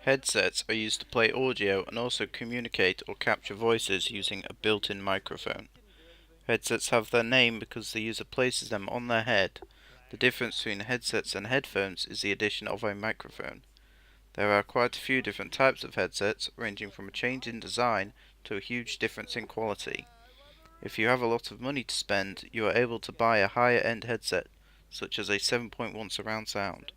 Headsets are used to play audio and also communicate or capture voices using a built-in microphone. Headsets have their name because the user places them on their head. The difference between headsets and headphones is the addition of a microphone. There are quite a few different types of headsets, ranging from a change in design to a huge difference in quality. If you have a lot of money to spend, you are able to buy a higher end headset, such as a 7.1 surround sound.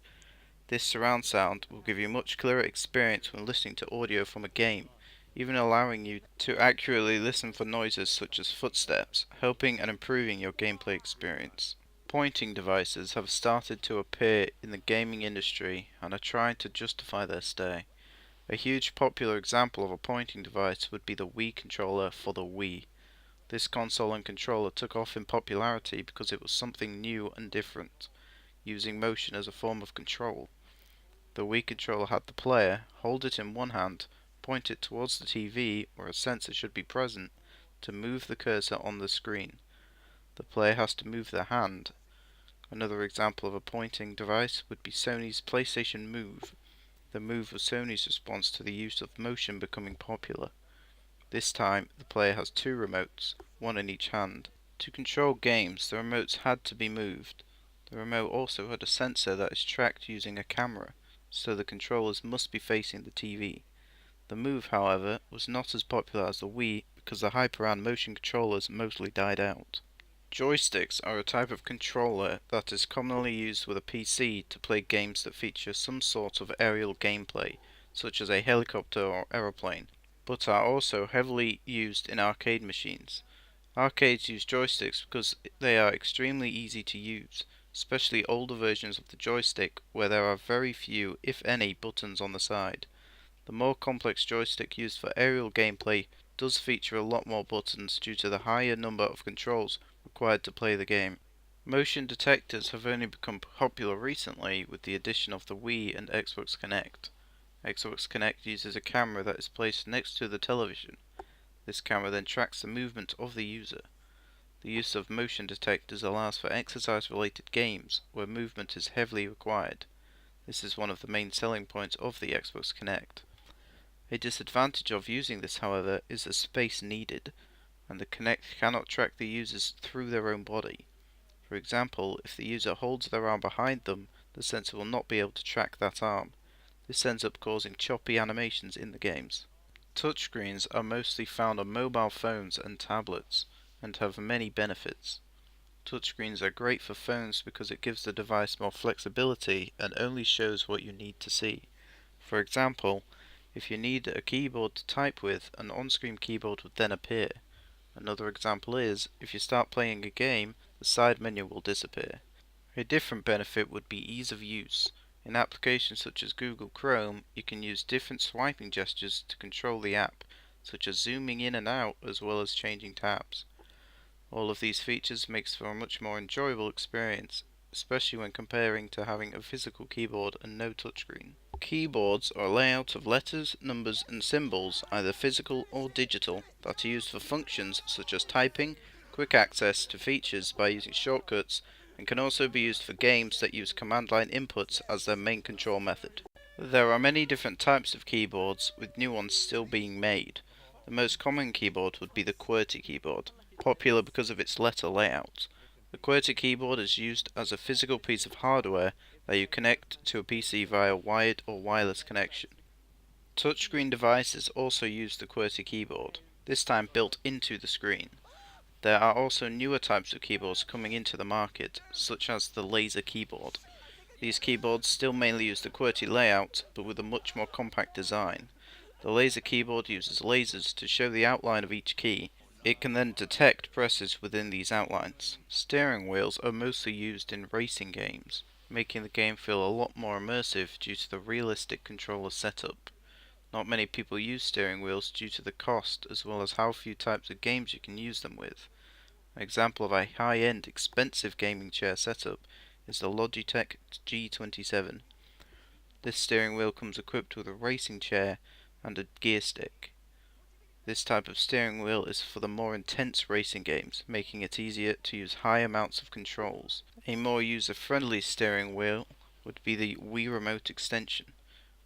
This surround sound will give you a much clearer experience when listening to audio from a game, even allowing you to accurately listen for noises such as footsteps, helping and improving your gameplay experience. Pointing devices have started to appear in the gaming industry and are trying to justify their stay. A huge popular example of a pointing device would be the Wii controller for the Wii. This console and controller took off in popularity because it was something new and different, using motion as a form of control. The Wii controller had the player hold it in one hand, point it towards the TV where a sensor should be present, to move the cursor on the screen. The player has to move their hand. Another example of a pointing device would be Sony's PlayStation Move. The Move was Sony's response to the use of motion becoming popular. This time, the player has two remotes, one in each hand. To control games, the remotes had to be moved. The remote also had a sensor that is tracked using a camera, so the controllers must be facing the TV. The Move, however, was not as popular as the Wii because the Hyper-Round motion controllers mostly died out. Joysticks are a type of controller that is commonly used with a PC to play games that feature some sort of aerial gameplay, such as a helicopter or aeroplane, but are also heavily used in arcade machines. Arcades use joysticks because they are extremely easy to use, especially older versions of the joystick where there are very few, if any, buttons on the side. The more complex joystick used for aerial gameplay does feature a lot more buttons due to the higher number of controls required to play the game. Motion detectors have only become popular recently with the addition of the Wii and Xbox Kinect. Xbox Kinect uses a camera that is placed next to the television. This camera then tracks the movement of the user. The use of motion detectors allows for exercise-related games where movement is heavily required. This is one of the main selling points of the Xbox Kinect. A disadvantage of using this, however, is the space needed, and the Kinect cannot track the users through their own body. For example, if the user holds their arm behind them, the sensor will not be able to track that arm. This ends up causing choppy animations in the games. Touchscreens are mostly found on mobile phones and tablets, and have many benefits. Touchscreens are great for phones because it gives the device more flexibility and only shows what you need to see. For example, if you need a keyboard to type with, an on-screen keyboard would then appear. Another example is, if you start playing a game, the side menu will disappear. A different benefit would be ease of use. In applications such as Google Chrome, you can use different swiping gestures to control the app, such as zooming in and out as well as changing tabs. All of these features makes for a much more enjoyable experience, especially when comparing to having a physical keyboard and no touchscreen. Keyboards are a layout of letters, numbers and symbols, either physical or digital, that are used for functions such as typing, quick access to features by using shortcuts, and can also be used for games that use command line inputs as their main control method. There are many different types of keyboards, with new ones still being made. The most common keyboard would be the QWERTY keyboard, popular because of its letter layout. The QWERTY keyboard is used as a physical piece of hardware that you connect to a PC via wired or wireless connection. Touchscreen devices also use the QWERTY keyboard, this time built into the screen. There are also newer types of keyboards coming into the market, such as the laser keyboard. These keyboards still mainly use the QWERTY layout, but with a much more compact design. The laser keyboard uses lasers to show the outline of each key. It can then detect presses within these outlines. Steering wheels are mostly used in racing games, making the game feel a lot more immersive due to the realistic controller setup. Not many people use steering wheels due to the cost as well as how few types of games you can use them with. An example of a high-end, expensive gaming chair setup is the Logitech G27. This steering wheel comes equipped with a racing chair and a gear stick. This type of steering wheel is for the more intense racing games, making it easier to use high amounts of controls. A more user-friendly steering wheel would be the Wii Remote extension.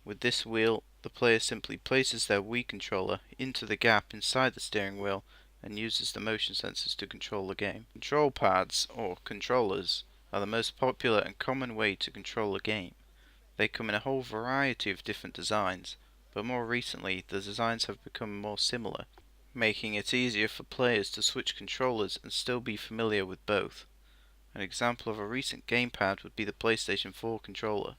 With this wheel, the player simply places their Wii controller into the gap inside the steering wheel and uses the motion sensors to control the game. Control pads, or controllers, are the most popular and common way to control a game. They come in a whole variety of different designs, but more recently the designs have become more similar, making it easier for players to switch controllers and still be familiar with both. An example of a recent gamepad would be the PlayStation 4 controller.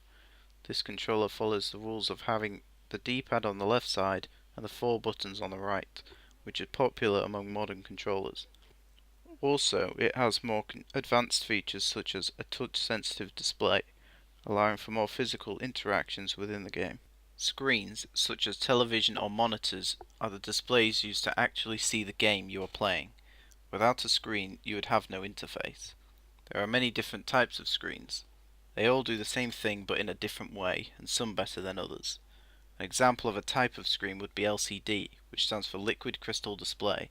This controller follows the rules of having the D-pad on the left side and the 4 buttons on the right, which is popular among modern controllers. Also, it has more advanced features such as a touch-sensitive display, allowing for more physical interactions within the game. Screens, such as television or monitors, are the displays used to actually see the game you are playing. Without a screen, you would have no interface. There are many different types of screens. They all do the same thing but in a different way, and some better than others. An example of a type of screen would be LCD, which stands for Liquid Crystal Display.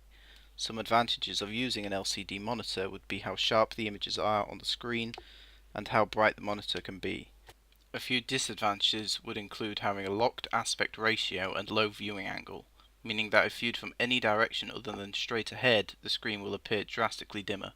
Some advantages of using an LCD monitor would be how sharp the images are on the screen and how bright the monitor can be. A few disadvantages would include having a locked aspect ratio and low viewing angle, meaning that if viewed from any direction other than straight ahead, the screen will appear drastically dimmer.